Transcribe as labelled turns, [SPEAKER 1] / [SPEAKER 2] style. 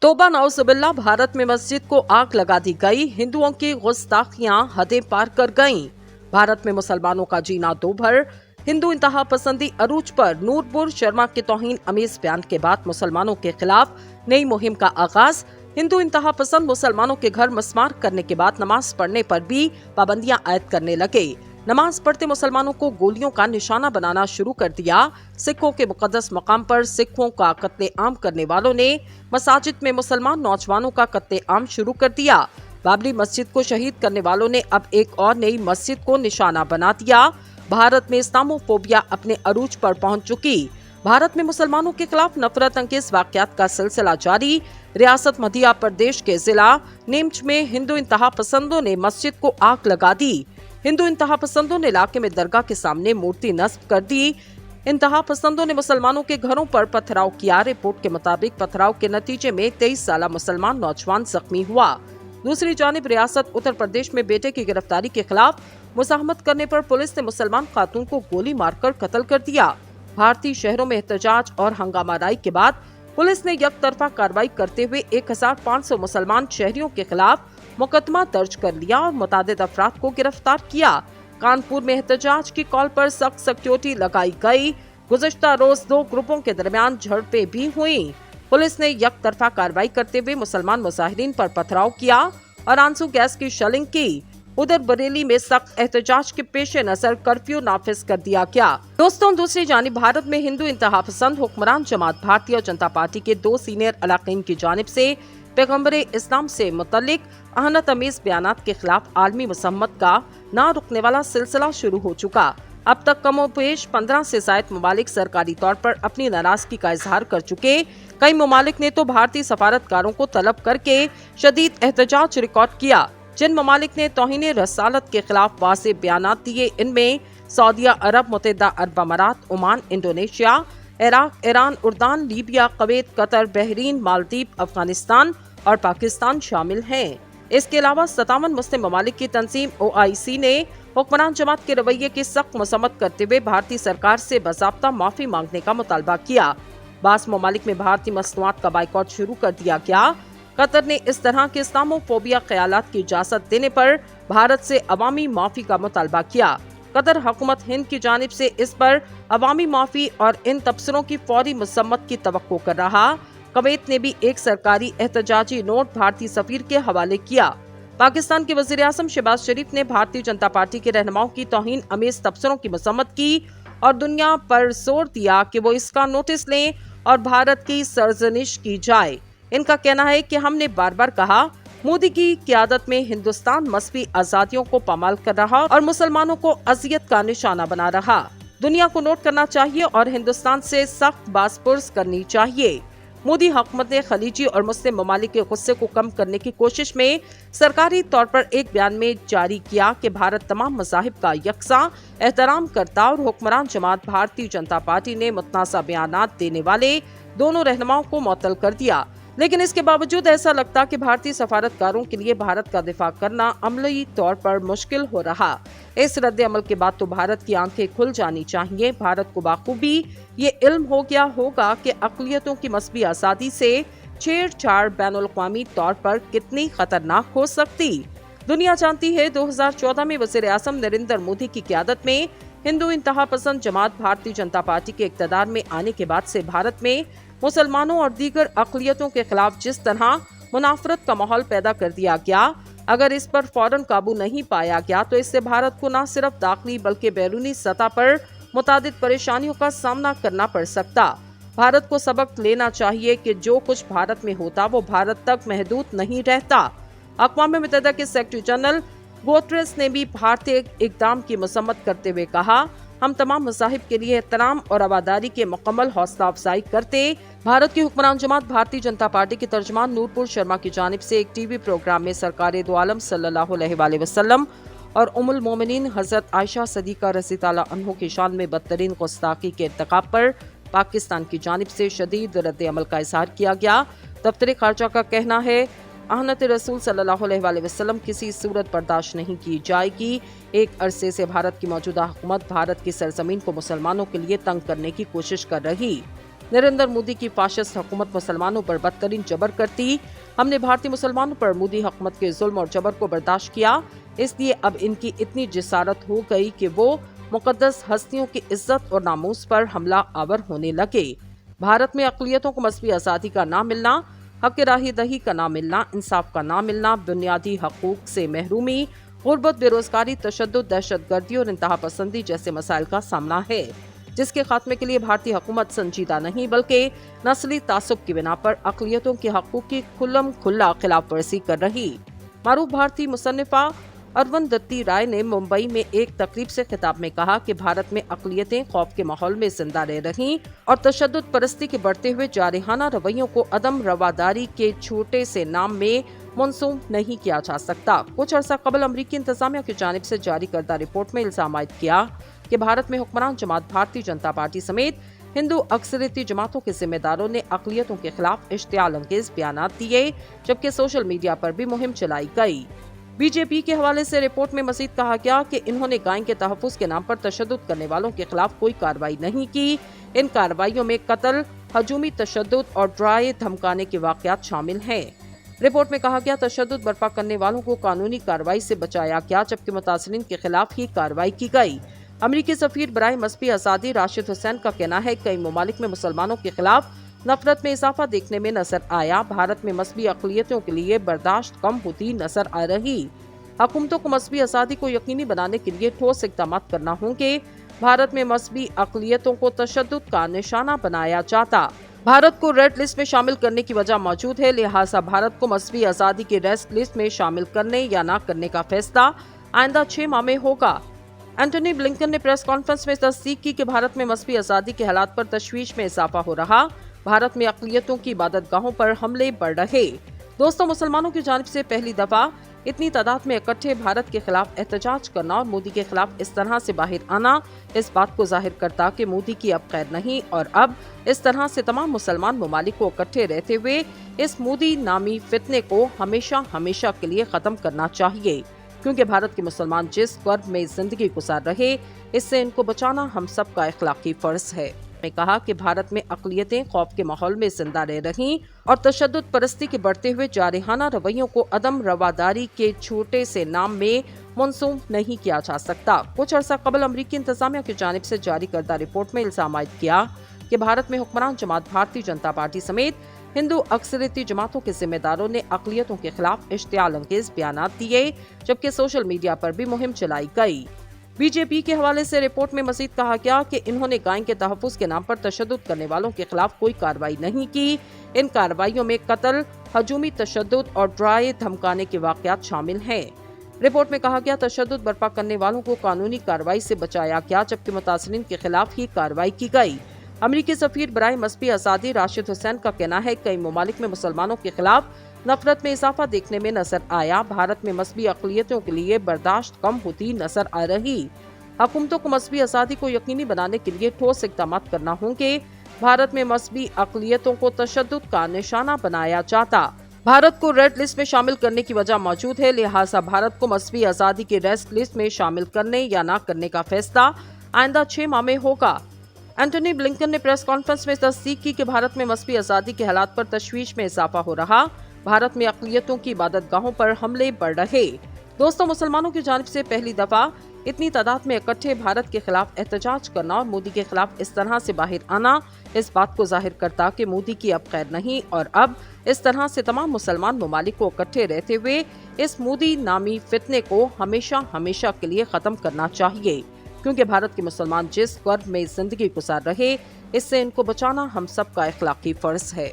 [SPEAKER 1] तौबा नौजुबिल्लाह, भारत में मस्जिद को आग लगा दी गई। हिंदुओं की गुस्ताखियां हदें पार कर गईं। भारत में मुसलमानों का जीना दोभर। हिंदू इंतहा पसंदी अरूज पर। नूरपुर शर्मा के तौहीन अमेज बयान के बाद मुसलमानों के खिलाफ नई मुहिम का आगाज। हिंदू इंतहा पसंद मुसलमानों के घर मस्मार करने के बाद नमाज पढ़ने पर भी पाबंदियां आयद करने लगे। नमाज पढ़ते मुसलमानों को गोलियों का निशाना बनाना शुरू कर दिया। सिखों के मुकद्दस मकाम पर सिखों का कत्लेआम करने वालों ने मसाजिद में मुसलमान नौजवानों का कत्लेआम शुरू कर दिया। बाबरी मस्जिद को शहीद करने वालों ने अब एक और नई मस्जिद को निशाना बना दिया। भारत में इस्लामोफोबिया अपने अरूज पर पहुंच चुकी। भारत में मुसलमानों के खिलाफ नफरत अंगेज वाकयात का सिलसिला जारी। रियासत मध्य प्रदेश के जिला नीमच में हिंदू इंतहा पसंदों ने मस्जिद को आग लगा दी। हिंदू इंतहा पसंदों ने इलाके में दरगाह के सामने मूर्ति नस्ब कर दी। इंतहा पसंदों ने मुसलमानों के घरों पर पथराव किया। रिपोर्ट के मुताबिक पथराव के नतीजे में 23 साला मुसलमान नौजवान जख्मी हुआ। दूसरी जानिब रियासत उत्तर प्रदेश में बेटे की गिरफ्तारी के खिलाफ मुजाहमत करने पर पुलिस ने मुसलमान खातून को गोली मारकर कत्ल कर दिया। भारतीय शहरों में एहतजाज और हंगामाराई के बाद पुलिस ने यकतरफा कार्रवाई करते हुए 1500 मुसलमान शहरियों के खिलाफ मुकदमा दर्ज कर लिया और मुतादिद अफराद को गिरफ्तार किया। कानपुर में एहतजाज की कॉल पर सख्त सिक्योरिटी लगाई गई। गुज़श्ता रोज 2 ग्रुपों के दरमियान झड़पें भी हुई। पुलिस ने यकतरफा कार्रवाई करते हुए मुसलमान मुजाहिरीन पर पथराव किया और आंसू गैस की शेलिंग की। उधर बरेली में सख्त एहतजाज के पेश नजर कर्फ्यू नाफिज कर दिया गया। दोस्तों, दूसरी जानिब भारत में हिंदू इंतहा पसंद हुक्मरान जमात भारतीय जनता पार्टी के 2 सीनियर अलाक़ीन की जानिब से पैगम्बरे इस्लाम से मुतल्लिक अहनत अमीज बयानात के खिलाफ आलमी मुसम्मत का ना रुकने वाला सिलसिला शुरू हो चुका। अब तक कमोबेश 15 से ज़ायद ममालिक सरकारी तौर पर अपनी नाराजगी का इजहार कर चुके। कई ममालिक ने तो भारतीय सफारतकारों को तलब करके शदीद एहतजाज रिकॉर्ड किया। जिन ममालिक ने तौहीन रसालत के खिलाफ वाज़ेह बयानात दिए, इनमें सऊदिया अरब, मुत्तहिदा अरब अमारात, ओमान, इंडोनेशिया, इराक, ईरान, उर्दान, Libya, Kuwait, Qatar, Bahrain, Maldives, Afghanistan और पाकिस्तान शामिल हैं। इसके अलावा 57 मुस्लिम ममालिक की तंजीम OIC ने हुक्मरान जमात के रवैये की सख्त मसम्मत करते हुए भारतीय सरकार से बाज़ाब्ता माफी मांगने का मुतालबा किया। बास ममालिक में भारतीय मसनूआत का बाइकॉट शुरू कर दिया गया। कतर ने इस तरह के इस्लामोफोबिया ख्यालात की इजाजत देने पर भारत से अवामी माफी का मुतालबा किया। कतर हुकूमत हिंद की जानिब से इस पर अवामी माफी और इन तबसरों की फौरी मुसम्मत की तवक्को कर रहा। कुवैत ने भी एक सरकारी एहतजाजी नोट भारतीय सफीर के हवाले किया। पाकिस्तान के वज़ीर आज़म शहबाज शरीफ ने भारतीय जनता पार्टी के रहनुमाओं की तौहीन अमेज तबसरों की मुसम्मत की और दुनिया पर जोर दिया कि वो इसका नोटिस लें और भारत की सरजनिश की जाए। इनका कहना है कि हमने बार बार कहा, मोदी की क़यादत में हिंदुस्तान मज़हबी आज़ादियों को पामाल कर रहा और मुसलमानों को अजियत का निशाना बना रहा। दुनिया को नोट करना चाहिए और हिंदुस्तान से सख्त बासपुर्स करनी चाहिए। मोदी हुकूमत ने खलीजी और मुस्लिम ममालिक के गुस्से को कम करने की कोशिश में सरकारी तौर पर एक बयान में जारी किया कि भारत तमाम मज़ाहिब का यकसा एहतराम करता और हुक्मरान जमात भारतीय जनता पार्टी ने मुतनाज़ा बयानात देने वाले दोनों रहनुमाओं को मुअत्तल कर दिया। लेकिन इसके बावजूद ऐसा लगता कि भारतीय सफारतकारों के लिए भारत का दिफा करना अमली तौर पर मुश्किल हो रहा। इस रद्द अमल के बाद तो भारत की आंखें खुल जानी चाहिए। भारत को बाखूबी ये इल्म हो गया होगा कि अक़लियतों की मज़हबी आज़ादी से छेड़छाड़ बैनुल-अक़वामी तौर पर कितनी खतरनाक हो सकती। दुनिया जानती है 2014 में वज़ीर आज़म नरेंद्र मोदी की क़यादत में हिंदू इंतहा पसंद जमात भारतीय जनता पार्टी के इक़्तिदार में आने के बाद से भारत में मुसलमानों और दीगर अक़लियतों के खिलाफ जिस तरह मुनाफरत का माहौल पैदा कर दिया गया, अगर इस पर फौरन काबू नहीं पाया गया तो इससे भारत को न सिर्फ दाखिली बल्कि बैरूनी सतह पर मुतादिद परेशानियों का सामना करना पड़ सकता। भारत को सबक लेना चाहिए कि जो कुछ भारत में होता वो भारत तक महदूद नहीं रहता। अक़वाम मुत्तहिदा के सेक्रेटरी जनरल गुतेरेस ने भी भारतीय इक़दाम की मसम्मत करते हुए कहा, हम तमाम मज़ाहिब के लिए एहतराम और आबादारी के मुकम्मल हौसला अफजाई करते। भारत की हुक्मरान जमात भारतीय जनता पार्टी के तर्जमान नूरपुर शर्मा की जानिब से एक टीवी प्रोग्राम में सरकार दो आलम सल्लल्लाहु अलैहि वसल्लम और उम्मुल मोमिनीन हज़रत आयशा सिद्दीक़ा रज़ी ताला अन्हा की शान में बदतरीन गुस्ताखी के इर्तिकाब पर पाकिस्तान की जानिब से शदीद रद्द अमल का इज़हार किया गया। दफ्तर ख़ारजा का कहना है, अहनत रसूल सल्लल्लाहु अलैहि वसल्लम किसी सूरत बर्दाश्त नहीं की जाएगी। एक अरसे से भारत की मौजूदा हुकूमत भारत की सरजमीन को मुसलमानों के लिए तंग करने की कोशिश कर रही। नरेंद्र मोदी की फाशिस्ट हुकूमत मुसलमानों पर बदतरीन जबर करती। हमने भारतीय मुसलमानों पर मोदी हुकूमत के जुल्म और जबर को बर्दाश्त किया, इसलिए अब इनकी इतनी जिसारत हो गई कि वो मुकद्दस हस्तियों की इज्जत और नामूस पर हमला आवर होने लगे। भारत में अक़लियतों को मज़हबी आज़ादी का ना मिलना, हक़ राही दही का ना मिलना, इंसाफ का ना मिलना, बुनियादी हकूक़ से महरूमी, गुर्बत, बेरोजगारी, तशद्दुद, दहशतगर्दी और इंतहा पसंदी जैसे मसाइल का सामना है, जिसके खात्मे के लिए भारतीय हुकूमत संजीदा नहीं बल्कि नस्ली तासुब की बिना पर अक़लियतों के हकूक़ की खुल्लम खुल्ला खिलाफ वर्जी कर रही। मारूफ भारतीय मुसन्निफा अरविंदती राय ने मुंबई में एक तकरीब से खिताब में कहा कि भारत में अक़लियतें खौफ के माहौल में जिंदा रह रहीं और तशद्दुद परस्ती के बढ़ते हुए जारहाना रवैयों को अदम रवादारी के छोटे से नाम में मंसूब नहीं किया जा सकता। कुछ अर्सा कबल अमरीकी इंतजामिया की जानिब से जारी करदा रिपोर्ट में इल्जाम आयद किया कि भारत में हुक्मरान जमात भारतीय जनता पार्टी समेत हिंदू अक्सरियती जमातों के जिम्मेदारों ने अक़लियतों के खिलाफ इश्तियाल अंगेज बयानात दिए, जबकि सोशल मीडिया पर भी मुहिम चलाई गई। बीजेपी के हवाले से रिपोर्ट में मजीद कहा गया कि इन्होंने गाय के तहफ़्फ़ुज़ के नाम पर तशद्दुद करने वालों के खिलाफ कोई कार्रवाई नहीं की। इन कार्रवाइयों में कत्ल, हजूमी तशद्दुद और डराए धमकाने के वाक़यात शामिल हैं। रिपोर्ट में कहा गया तशद्दुद बर्पा करने वालों को कानूनी कार्रवाई से बचाया गया, जबकि मुतासिरीन के खिलाफ ही कार्रवाई की गई। अमरीकी सफीर बराए मज़हबी आज़ादी राशिद हुसैन का कहना है कई ममालिक में मुसलमानों के खिलाफ नफरत में इजाफा देखने में नजर आया। भारत में मज़हबी अक़लियतों के लिए बर्दाश्त कम होती नजर आ रही। हुकूमतों को मज़हबी आज़ादी को यकीनी बनाने के लिए ठोस इक़दाम करना होंगे। भारत में मज़हबी अक़लियतों को तशद्दुद का निशाना बनाया जाता। भारत को रेड लिस्ट में शामिल करने की वजह मौजूद है, लिहाजा भारत को मज़हबी आज़ादी की रेड लिस्ट में शामिल करने या न करने का फैसला आइंदा 6 माह में होगा। एंटनी ब्लिंकन ने प्रेस कॉन्फ्रेंस में तस्दीक की कि भारत में मज़हबी आज़ादी के हालात पर तशवीश में इजाफा हो रहा। भारत में अक़लियतों की इबादतगाहों पर हमले बढ़ रहे। दोस्तों, मुसलमानों की जानिब से पहली दफा इतनी तादाद में इकट्ठे भारत के खिलाफ एहतजाज करना और मोदी के खिलाफ इस तरह से बाहर आना इस बात को जाहिर करता कि मोदी की अब खैर नहीं और अब इस तरह से तमाम मुसलमान ममालिक को इकट्ठे रहते हुए इस मोदी नामी फितने को हमेशा हमेशा के लिए खत्म करना चाहिए, क्योंकि भारत के मुसलमान जिस कर्ब में जिंदगी गुजार रहे इससे इनको बचाना हम सब का इखलाकी फर्ज है। में कहा कि भारत में अक़लियतें खौफ के माहौल में जिंदा रह रहीं और तशद्दुद परस्ती के बढ़ते हुए जारहाना रवैयों को अदम रवादारी के छोटे से नाम में मंसूब नहीं किया जा सकता। कुछ अर्सा कबल अमरीकी इंतजामिया की जानिब से जारी करदा रिपोर्ट में इल्जाम आयद किया कि भारत में हुक्मरान जमात भारतीय जनता पार्टी समेत हिंदू अक्सरियती जमातों के जिम्मेदारों ने अक़लियतों के खिलाफ इश्तियाल अंगेज बयानात दिए, जबकि सोशल मीडिया पर भी मुहिम चलाई गई। बीजेपी के हवाले से रिपोर्ट में मजीद कहा गया कि इन्होंने गाय के तहफ़्फ़ुज़ के नाम पर तशद्दुद करने वालों के खिलाफ कोई कार्रवाई नहीं की। इन कार्रवाइयों में कत्ल, हजूमी तशद्दुद और डराए धमकाने के वाक़यात शामिल हैं। रिपोर्ट में कहा गया तशद्दुद बर्पा करने वालों को कानूनी कार्रवाई से बचाया गया, जबकि मुतासिरीन के खिलाफ ही कार्रवाई की गई। अमरीकी सफीर बराए मज़हबी आज़ादी राशिद हुसैन का कहना है कई ममालिक में मुसलमानों के खिलाफ नफरत में इजाफा देखने में नजर आया। भारत में मज़हबी अक़लियतों के लिए बर्दाश्त कम होती नजर आ रही। हुकूमतों को मज़हबी आज़ादी को यकीनी बनाने के लिए ठोस इक़दाम करना होंगे। भारत में मज़हबी अक़लियतों को तशद्दुद का निशाना बनाया जाता। भारत को रेड लिस्ट में शामिल करने की वजह मौजूद है, लिहाजा भारत को मज़हबी आज़ादी की रेड लिस्ट में शामिल करने या न करने का फैसला आइंदा 6 माह में होगा। एंटनी ब्लिंकन ने प्रेस कॉन्फ्रेंस में तस्दीक की कि भारत में मज़हबी आज़ादी के हालात पर तशवीश में इजाफा हो रहा। भारत में अक़लियतों की इबादतगाहों पर हमले बढ़ रहे। दोस्तों, मुसलमानों की जानिब से पहली दफा इतनी तादाद में इकट्ठे भारत के खिलाफ एहतजाज करना और मोदी के खिलाफ इस तरह से बाहर आना इस बात को जाहिर करता कि मोदी की अब खैर नहीं और अब इस तरह से तमाम मुसलमान ममालिक को इकट्ठे रहते हुए इस मोदी नामी फितने को हमेशा हमेशा के लिए खत्म करना चाहिए, क्योंकि भारत के मुसलमान जिस कर्ब में जिंदगी गुजार रहे इससे इनको बचाना हम सब का इखलाकी फर्ज है।